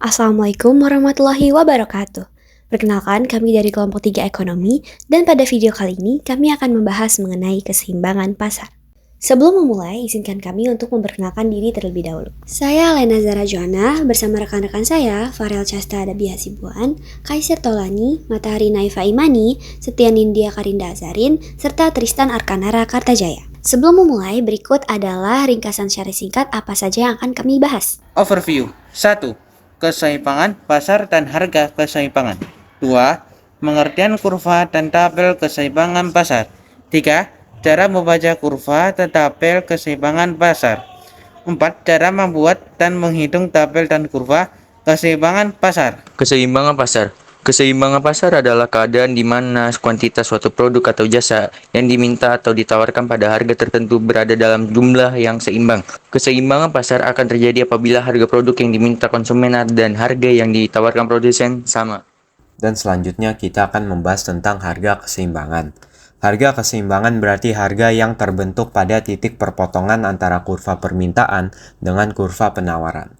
Assalamualaikum warahmatullahi wabarakatuh. Perkenalkan, kami dari kelompok 3 ekonomi, dan pada video kali ini kami akan membahas mengenai keseimbangan pasar. Sebelum memulai, izinkan kami untuk memperkenalkan diri terlebih dahulu. Saya Lena Zara Joanna, bersama rekan-rekan saya, Farel Chasta Adabi Hasibuan, Kaiser Tolani, Matahari Naifa Imani, Setia Nindya Karinda Azarin, serta Tristan Arkanara Kartajaya. Sebelum memulai, berikut adalah ringkasan secara singkat apa saja yang akan kami bahas. Overview 1. Keseimbangan pasar dan harga keseimbangan. 2. Pengertian kurva dan tabel keseimbangan pasar. 3. Cara membaca kurva dan tabel keseimbangan pasar. 4. Cara membuat dan menghitung tabel dan kurva keseimbangan pasar. Keseimbangan pasar. Keseimbangan pasar adalah keadaan di mana kuantitas suatu produk atau jasa yang diminta atau ditawarkan pada harga tertentu berada dalam jumlah yang seimbang. Keseimbangan pasar akan terjadi apabila harga produk yang diminta konsumen dan harga yang ditawarkan produsen sama. Dan selanjutnya kita akan membahas tentang harga keseimbangan. Harga keseimbangan berarti harga yang terbentuk pada titik perpotongan antara kurva permintaan dengan kurva penawaran.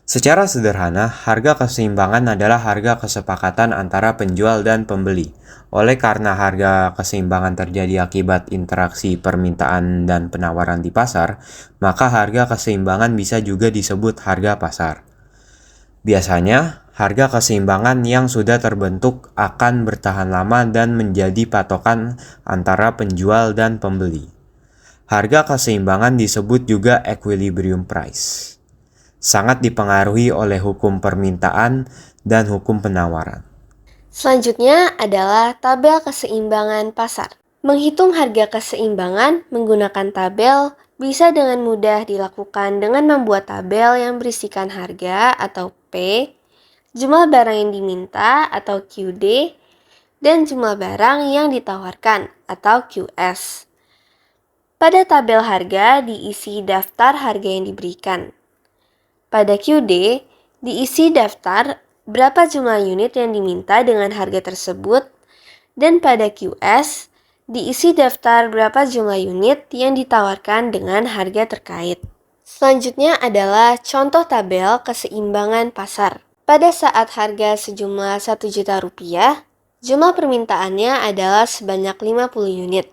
Secara sederhana, harga keseimbangan adalah harga kesepakatan antara penjual dan pembeli. Oleh karena harga keseimbangan terjadi akibat interaksi permintaan dan penawaran di pasar, maka harga keseimbangan bisa juga disebut harga pasar. Biasanya, harga keseimbangan yang sudah terbentuk akan bertahan lama dan menjadi patokan antara penjual dan pembeli. Harga keseimbangan disebut juga equilibrium price. Sangat dipengaruhi oleh hukum permintaan dan hukum penawaran. Selanjutnya adalah tabel keseimbangan pasar. Menghitung harga keseimbangan menggunakan tabel bisa dengan mudah dilakukan dengan membuat tabel yang berisikan harga atau P, jumlah barang yang diminta atau QD, dan jumlah barang yang ditawarkan atau QS. Pada tabel harga diisi daftar harga yang diberikan. Pada QD, diisi daftar berapa jumlah unit yang diminta dengan harga tersebut, dan pada QS, diisi daftar berapa jumlah unit yang ditawarkan dengan harga terkait. Selanjutnya adalah contoh tabel keseimbangan pasar. Pada saat harga sejumlah 1 juta rupiah, jumlah permintaannya adalah sebanyak 50 unit,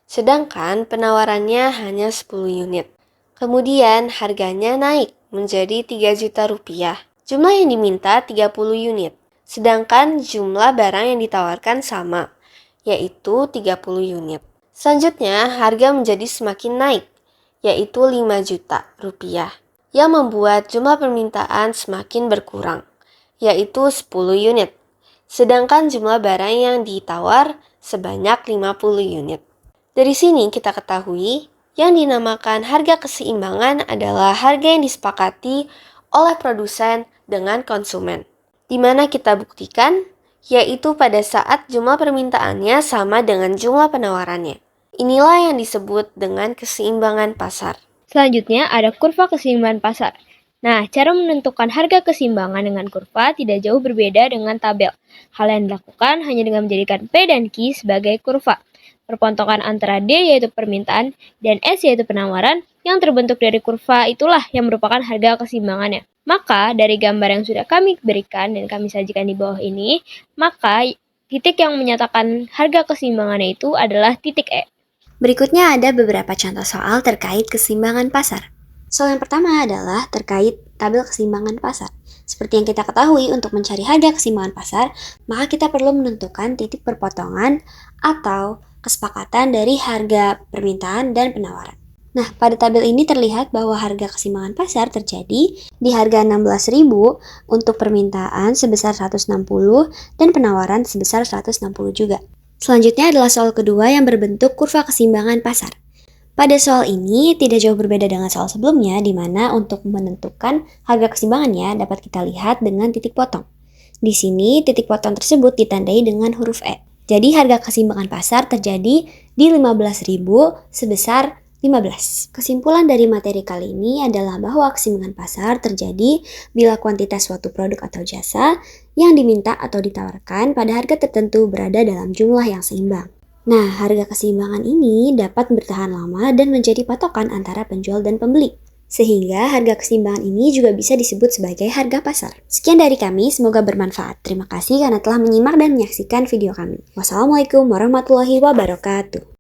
sedangkan penawarannya hanya 10 unit. Kemudian harganya naik menjadi 3 juta rupiah. Jumlah yang diminta 30 unit, sedangkan jumlah barang yang ditawarkan sama, yaitu 30 unit. Selanjutnya, harga menjadi semakin naik, yaitu 5 juta rupiah, yang membuat jumlah permintaan semakin berkurang, yaitu 10 unit, sedangkan jumlah barang yang ditawar sebanyak 50 unit. Dari sini kita ketahui, yang dinamakan harga keseimbangan adalah harga yang disepakati oleh produsen dengan konsumen. Di mana kita buktikan, yaitu pada saat jumlah permintaannya sama dengan jumlah penawarannya. Inilah yang disebut dengan keseimbangan pasar. Selanjutnya ada kurva keseimbangan pasar. Nah, cara menentukan harga keseimbangan dengan kurva tidak jauh berbeda dengan tabel. Hal yang dilakukan hanya dengan menjadikan P dan Q sebagai kurva. Perpontongan antara D yaitu permintaan dan S yaitu penawaran yang terbentuk dari kurva itulah yang merupakan harga keseimbangannya. Maka dari gambar yang sudah kami berikan dan kami sajikan di bawah ini, maka titik yang menyatakan harga keseimbangannya itu adalah titik E. Berikutnya ada beberapa contoh soal terkait keseimbangan pasar. Soal yang pertama adalah terkait tabel keseimbangan pasar. Seperti yang kita ketahui, untuk mencari harga keseimbangan pasar, maka kita perlu menentukan titik perpotongan atau kesepakatan dari harga permintaan dan penawaran. Nah, pada tabel ini terlihat bahwa harga keseimbangan pasar terjadi di harga 16.000 untuk permintaan sebesar 160 dan penawaran sebesar 160 juga. Selanjutnya adalah soal kedua yang berbentuk kurva keseimbangan pasar. Pada soal ini tidak jauh berbeda dengan soal sebelumnya, di mana untuk menentukan harga keseimbangannya dapat kita lihat dengan titik potong. Di sini titik potong tersebut ditandai dengan huruf E. Jadi harga keseimbangan pasar terjadi di 15.000 sebesar 15. Kesimpulan dari materi kali ini adalah bahwa keseimbangan pasar terjadi bila kuantitas suatu produk atau jasa yang diminta atau ditawarkan pada harga tertentu berada dalam jumlah yang seimbang. Nah, harga keseimbangan ini dapat bertahan lama dan menjadi patokan antara penjual dan pembeli. Sehingga harga keseimbangan ini juga bisa disebut sebagai harga pasar. Sekian dari kami, semoga bermanfaat. Terima kasih karena telah menyimak dan menyaksikan video kami. Wassalamualaikum warahmatullahi wabarakatuh.